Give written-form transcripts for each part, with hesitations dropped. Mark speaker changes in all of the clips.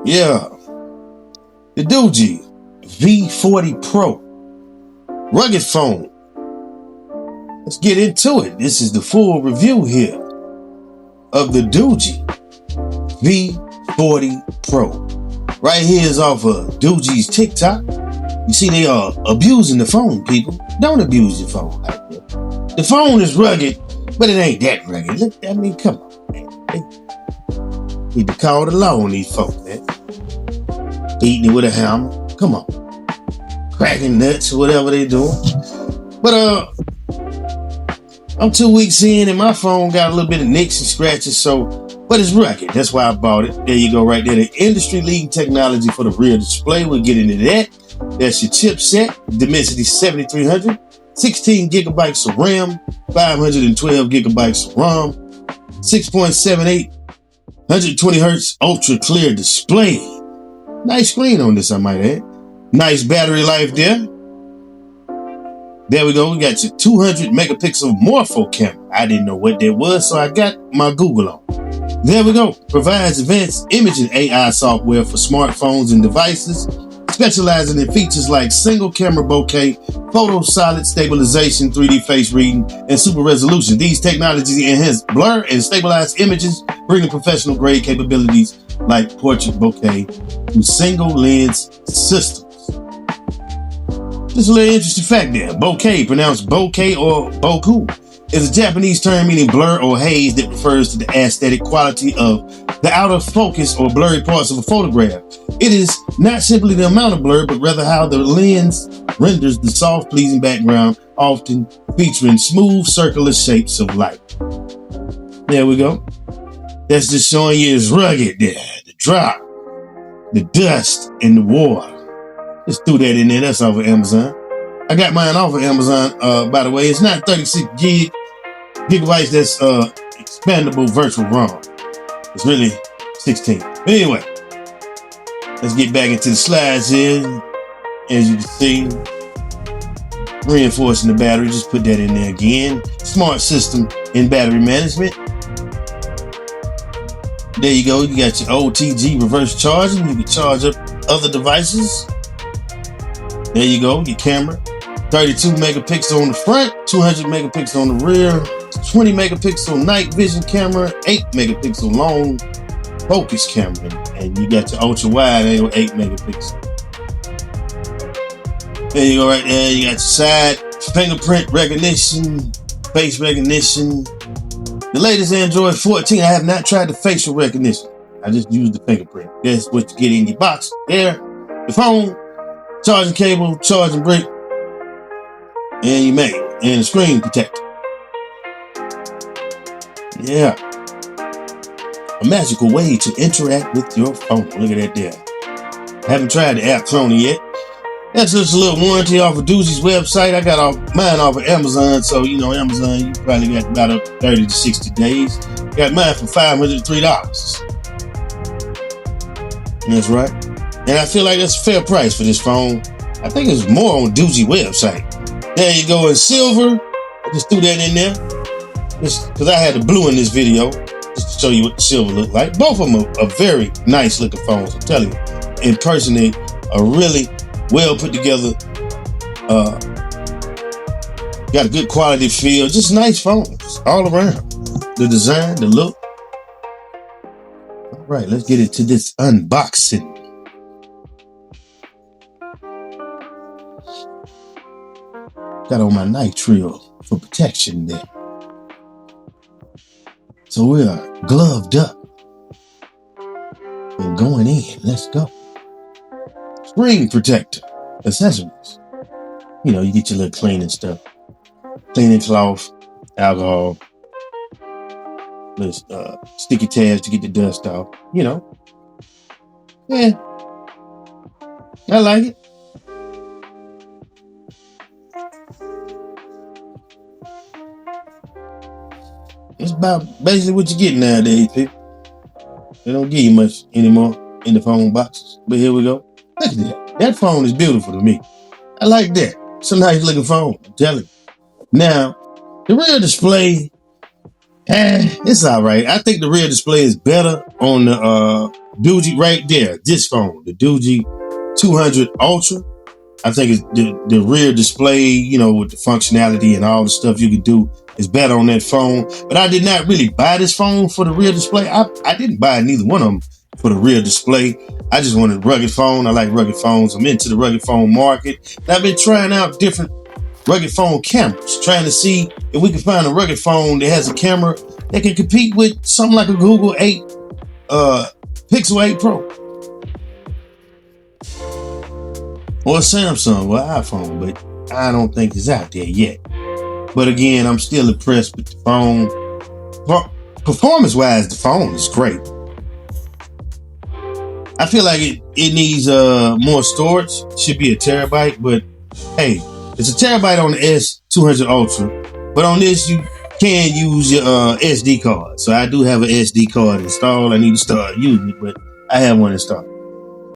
Speaker 1: Yeah, the Doogee V40 Pro rugged phone. Let's get into it. This is the full review here of the Doogee V40 Pro. Right here is off of Doogee's TikTok. You see, they are abusing the phone, people. Don't abuse your phone like that. The phone is rugged, but it ain't that rugged. Look, I mean, come on, man. They need to call the law on these folks, man. Beating it with a hammer. Come on. Cracking nuts or whatever they doing. But I'm 2 weeks in and my phone got a little bit of nicks and scratches, but it's rugged. That's why I bought it. There you go, right there. The industry-leading technology for the rear display. We'll get into that. That's your chipset, Dimensity 7300, 16 gigabytes of RAM, 512 gigabytes of ROM, 6.78, 120 hertz ultra clear display. Nice screen on this, I might add. Nice battery life there. There we go. We got your 200 megapixel morpho camera. I didn't know what that was, so I got my Google on. There we go. Provides advanced imaging AI software for smartphones and devices, specializing in features like single camera bokeh, photo solid stabilization, 3D face reading, and super resolution. These technologies enhance blur and stabilize images, bringing professional grade capabilities like portrait bokeh through single lens systems. Just a little interesting fact there. Bokeh, pronounced bokeh or boku, is a Japanese term meaning blur or haze that refers to the aesthetic quality of the outer focus or blurry parts of a photograph. It is not simply the amount of blur, but rather how the lens renders the soft, pleasing background, often featuring smooth, circular shapes of light. There we go. That's just showing you it's rugged there. The drop, the dust, and the water. Just threw that in there. That's off of Amazon. I got mine off of Amazon, by the way. It's not 36 gigabytes. That's expandable virtual ROM. It's really 16. But anyway, let's get back into the slides here. As you can see, reinforcing the battery. Just put that in there again. Smart system in battery management. There you go. You got your OTG reverse charging. You can charge up other devices. There you go, your camera. 32 megapixel on the front, 200 megapixel on the rear, 20 megapixel night vision camera, 8 megapixel long focus camera, and you got your ultra wide angle 8 megapixel. There you go, right there. You got your side fingerprint recognition, face recognition. The latest Android 14, I have not tried the facial recognition. I just used the fingerprint. That's what you get in your box. There, the phone, charging cable, charging brick, and your mag, and a screen protector. Yeah. A magical way to interact with your phone. Look at that there. Haven't tried the app cloning yet. That's just a little warranty off of Doogee's website. I got mine off of Amazon, so you know Amazon, you probably got about up 30 to 60 days. Got mine for $503. That's right. And I feel like that's a fair price for this phone. I think it's more on Doogee website. There you go in silver. I just threw that in there. Just because I had the blue in this video. Just to show you what the silver looked like. Both of them are very nice looking phones, I'm telling you. In person, they are really well put together. Got a good quality feel. Just nice phones all around. The design, the look. All right, let's get into this unboxing. Got on my night trill for protection there. So we are gloved up and going in. Let's go. Screen protector, accessories. You know, you get your little cleaning stuff. Cleaning cloth, alcohol, little sticky tabs to get the dust off. You know. Yeah. I like it. It's about basically what you get nowadays, people. They don't give you much anymore in the phone boxes. But here we go. Look at that. That phone is beautiful to me. I like that. It's a nice looking phone, I'm telling you. Now, the rear display It's all right. I think the rear display is better on the Doogee right there. This phone, the Doogee 200 Ultra. I think it's the rear display, you know, with the functionality and all the stuff you can do is better on that phone. But I did not really buy this phone for the rear display. I didn't buy neither one of them for the rear display. I just wanted a rugged phone. I like rugged phones. I'm into the rugged phone market. And I've been trying out different rugged phone cameras, trying to see if we can find a rugged phone that has a camera that can compete with something like a Google 8 Pixel 8 Pro. Or a Samsung or iPhone, but I don't think it's out there yet. But again, I'm still impressed with the phone. Performance-wise, the phone is great. I feel like it needs more storage. Should be a terabyte, but hey, it's a terabyte on the S200 Ultra. But on this, you can use your SD card. So I do have an SD card installed. I need to start using it, but I have one installed.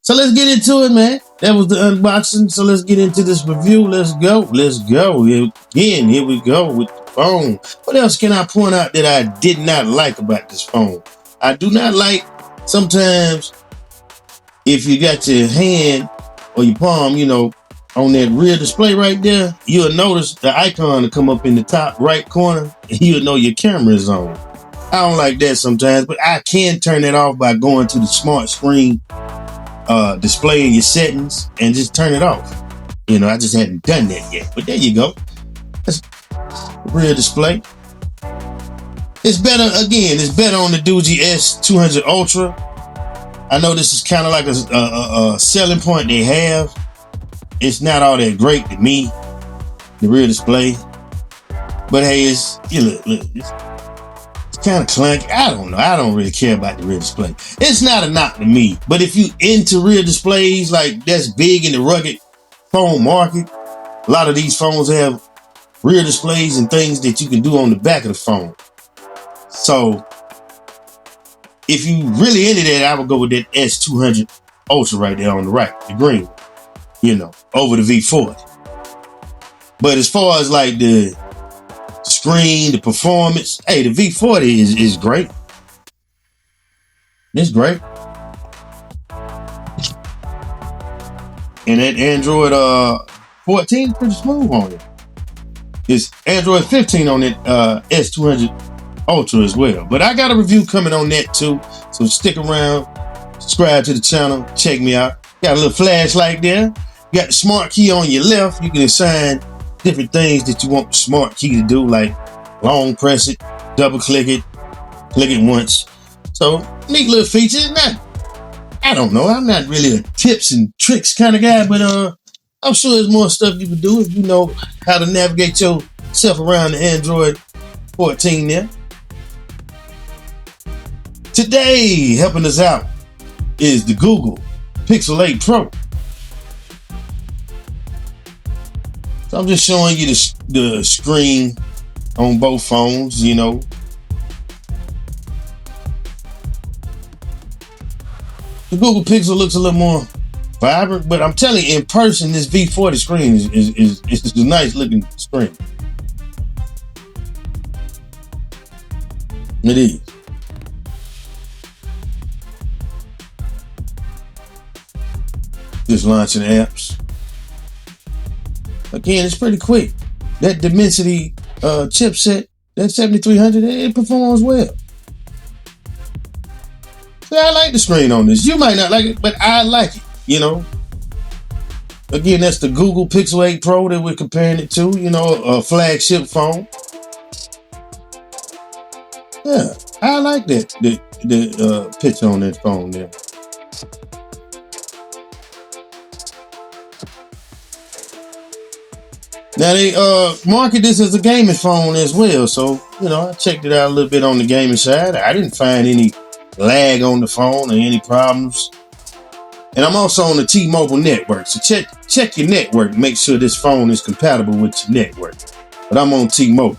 Speaker 1: So let's get into it, man. That was the unboxing. So let's get into this review. Let's go. Let's go. Again, here we go with the phone. What else can I point out that I did not like about this phone? I do not like sometimes if you got your hand or your palm, you know, on that rear display right there, you'll notice the icon to come up in the top right corner and you'll know your camera is on. I don't like that sometimes, but I can turn it off by going to the smart screen display in your settings and just turn it off. You know, I just hadn't done that yet, but there you go. That's rear display. It's better, again, it's better on the Doogee S200 Ultra. I know this is kind of like a selling point they have. It's not all that great to me, the rear display. But hey, it's, you look, it's kind of clunky. I don't know. I don't really care about the rear display. It's not a knock to me. But if you into rear displays, like that's big in the rugged phone market, a lot of these phones have rear displays and things that you can do on the back of the phone. So if you really into that, I would go with that S200 Ultra right there on the right, the green, you know, over the V40. But as far as like the screen, the performance, hey, the V40 is great. It's great. And that Android 14 is pretty smooth on it. It's Android 15 on it, S200 Ultra as well. But I got a review coming on that too. So stick around, subscribe to the channel, check me out. Got a little flashlight there. You got the smart key on your left. You can assign different things that you want the smart key to do, like long press it, double click it once. So neat little feature. I don't know. I'm not really a tips and tricks kind of guy, but I'm sure there's more stuff you can do if you know how to navigate yourself around the Android 14 there. Today, helping us out is the Google Pixel 8 Pro. So I'm just showing you the screen on both phones, you know. The Google Pixel looks a little more vibrant, but I'm telling you, in person, this V40 screen is a nice looking screen. It is. Just launching apps. Again, it's pretty quick. That Dimensity chipset, that 7300, it performs well. So I like the screen on this. You might not like it, but I like it, you know. Again, that's the Google Pixel 8 Pro that we're comparing it to, you know, a flagship phone. Yeah, I like that, the picture on that phone there. Now they market this as a gaming phone as well, so you know I checked it out a little bit on the gaming side. I didn't find any lag on the phone or any problems. And I'm also on the T-Mobile network, so check your network. Make sure this phone is compatible with your network. But I'm on T-Mobile,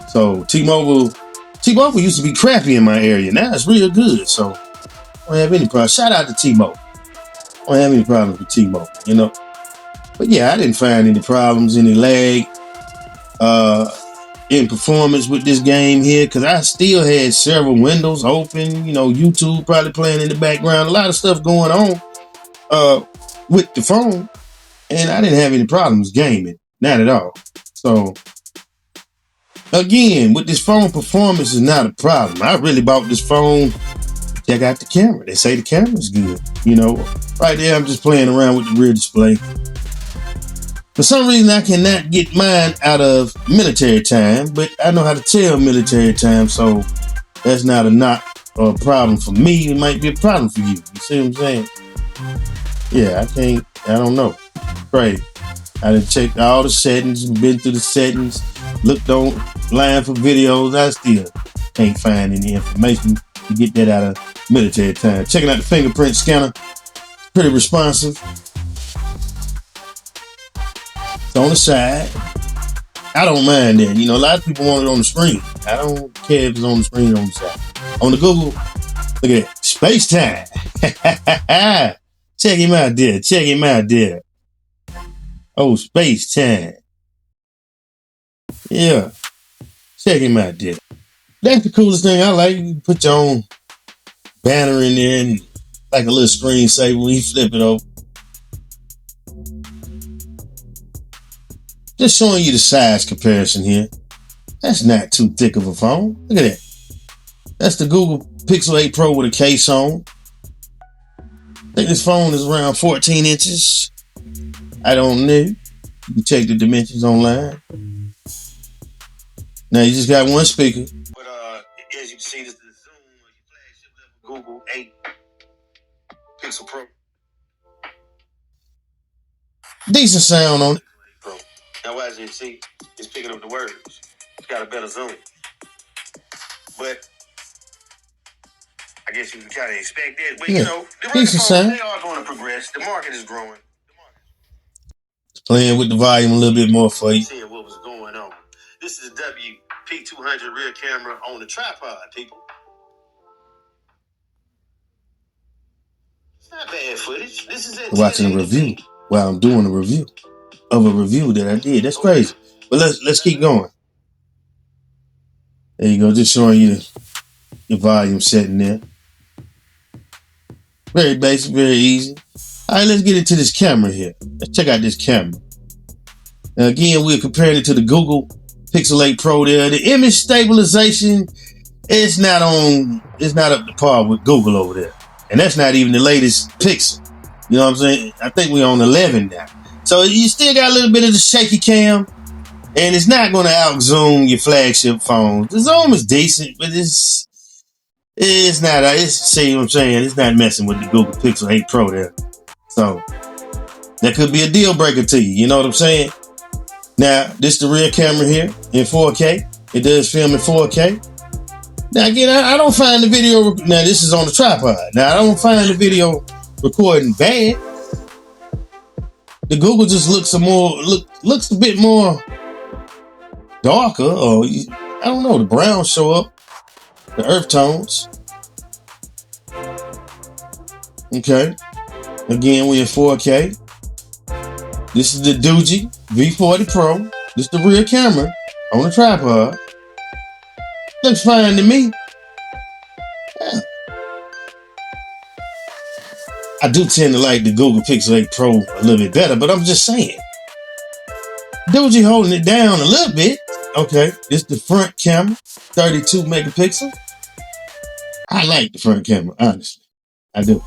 Speaker 1: so T-Mobile used to be crappy in my area. Now it's real good, so I don't have any problems. Shout out to T-Mobile. I don't have any problems with T-Mobile, you know. But yeah, I didn't find any problems, any lag. in performance with this game here, because I still had several windows open, you know, YouTube probably playing in the background, a lot of stuff going on with the phone, and I didn't have any problems gaming, not at all. So again, with this phone, performance is not a problem. I really bought this phone. Check out the camera. They say the camera's good. You know, right there, I'm just playing around with the rear display. For some reason, I cannot get mine out of military time, but I know how to tell military time, so that's not a not a problem for me. It might be a problem for you. You see what I'm saying? Yeah, I don't know. Crazy. I done checked all the settings, been through the settings, looked online for videos. I still can't find any information to get that out of military time. Checking out the fingerprint scanner. Pretty responsive. It's on the side. I don't mind that. You know, a lot of people want it on the screen. I don't care if it's on the screen or on the side. On the Google, look at that. Space time. Check him out there. Check him out there. Oh, space time. Yeah. Check him out there. That's the coolest thing I like. You put your own banner in there and like a little screensaver when you flip it over. Just showing you the size comparison here. That's not too thick of a phone. Look at that. That's the Google Pixel 8 Pro with a case on. I think this phone is around 14 inches. I don't know. You can check the dimensions online. Now you just got one speaker. But as you can see, this is the zoom of your flagship level Google 8 Pixel Pro. Decent sound on it. Now, as you see, it's picking up the words. It's got a better zoom. But I guess you can kind of expect that. But, you know, the rest of the phones, they are going to progress. The market is growing. It's playing with the volume a little bit more for you. Seeing what was going on. This is a WP200 rear camera on the tripod, people. It's not bad footage. This is it. Watching a review while I'm doing a review of a review that I did. That's crazy. But let's keep going. There you go. Just showing you the volume setting there. Very basic, very easy. All right, let's get into this camera here. Let's check out this camera. Now again, we're comparing it to the Google Pixel 8 Pro there. The image stabilization is not up to par with Google over there. And that's not even the latest Pixel. You know what I'm saying? I think we're on 11 now. So you still got a little bit of the shaky cam, and it's not going to out zoom your flagship phone. The zoom is decent, but it's not. See what I'm saying? It's not messing with the Google Pixel 8 Pro there. So that could be a deal breaker to you. You know what I'm saying? Now this is the rear camera here in 4K. It does film in 4K. Now again, I don't find the video. Now this is on the tripod. Now I don't find the video recording bad. The Google just looks a bit more darker, or I don't know, the browns show up, the earth tones. Okay, again we're in 4K. This is the Doogee V40 Pro. This is the rear camera on the tripod. Looks fine to me. Yeah. I do tend to like the Google Pixel 8 Pro a little bit better, but I'm just saying. Doogee holding it down a little bit. Okay, this is the front camera, 32 megapixel. I like the front camera, honestly. I do.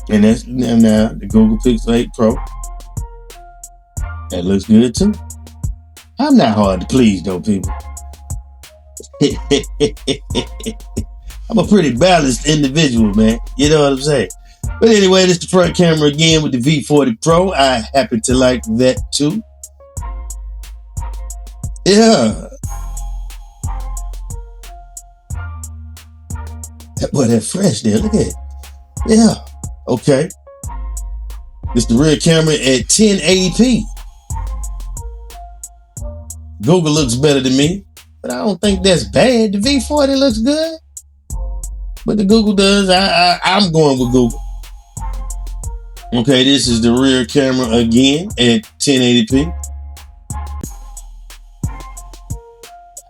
Speaker 1: And that's now the Google Pixel 8 Pro. That looks good too. I'm not hard to please though, people. I'm a pretty balanced individual, man. You know what I'm saying? But anyway, this is the front camera again with the V40 Pro. I happen to like that too. Yeah. Boy, that fresh there. Look at it. Yeah. Okay. This is the rear camera at 1080p. Google looks better than me, but I don't think that's bad. The V40 looks good, but the Google does. I'm going with Google. Okay, this is the rear camera again at 1080p.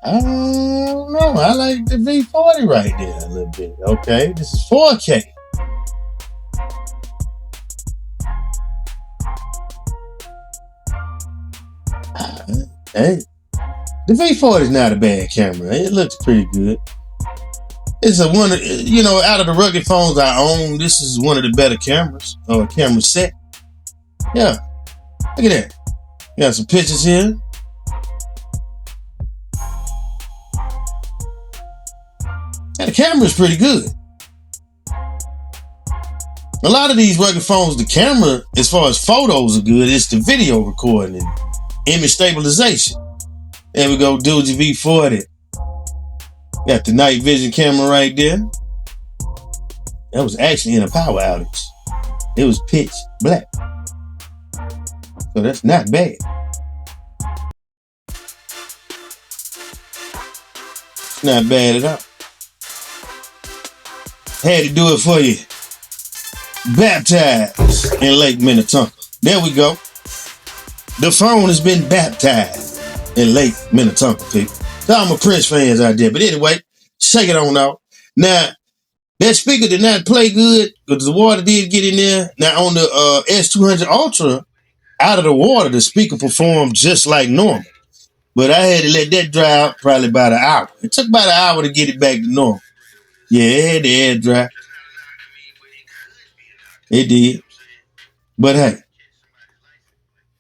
Speaker 1: I don't know. I like the V40 right there a little bit. Okay, this is 4K. Hey, the V40 is not a bad camera. It looks pretty good. It's a one, you know, out of the rugged phones I own, this is one of the better cameras or camera set. Yeah, look at that. Got some pictures here. And the camera is pretty good. A lot of these rugged phones, the camera, as far as photos are good, it's the video recording and image stabilization. There we go, Doogee V40. Got the night vision camera right there. That was actually in a power outage. It was pitch black. So that's not bad. It's not bad at all. Had to do it for you. Baptized in Lake Minnetonka. There we go. The phone has been baptized in Lake Minnetonka, people. So I'm a Prince fans out there. But anyway, shake it on out. Now, that speaker did not play good because the water did get in there. Now, on the S200 Ultra, out of the water, the speaker performed just like normal. But I had to let that dry out probably about an hour. It took about an hour to get it back to normal. Yeah, it had the air dry. It did. But hey,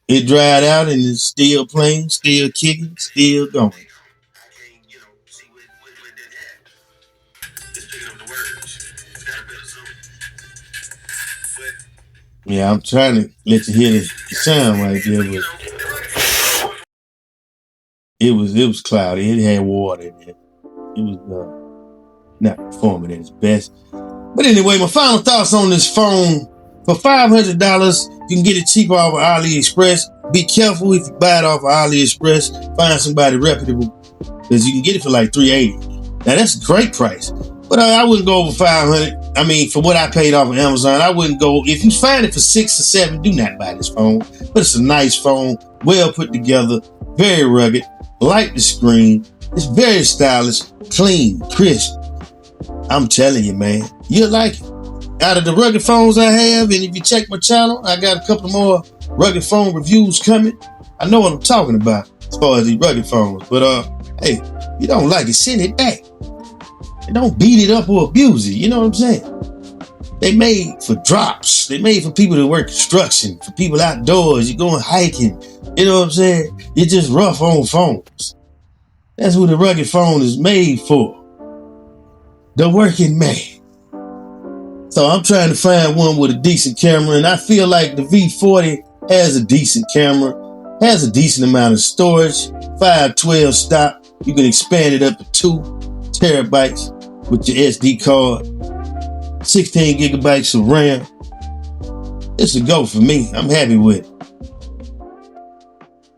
Speaker 1: it dried out and it's still playing, still kicking, still going. Yeah, I'm trying to let you hear the sound right there, but it was cloudy. It had water in it. It was not performing at its best. But anyway, my final thoughts on this phone. For $500, you can get it cheaper off of AliExpress. Be careful if you buy it off of AliExpress. Find somebody reputable, because you can get it for like $380. Now that's a great price. But I wouldn't go over $500. I mean, for what I paid off of Amazon, I wouldn't go. If you find it for $6 or $7, do not buy this phone. But it's a nice phone, well put together, very rugged, like the screen. It's very stylish, clean, crisp. I'm telling you, man, you'll like it. Out of the rugged phones I have, and if you check my channel, I got a couple more rugged phone reviews coming. I know what I'm talking about as far as these rugged phones. But hey, you don't like it, send it back. And don't beat it up or abuse it. You know what I'm saying? They made for drops. They made for people that work construction, for people outdoors. You're going hiking. You know what I'm saying? You're just rough on phones. That's what the rugged phone is made for. The working man. So I'm trying to find one with a decent camera, and I feel like the V40 has a decent camera, has a decent amount of storage, 512 stop. You can expand it up to 2 terabytes with your SD card, 16 gigabytes of RAM. It's a go for me. I'm happy with it.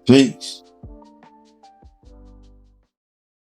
Speaker 1: Peace.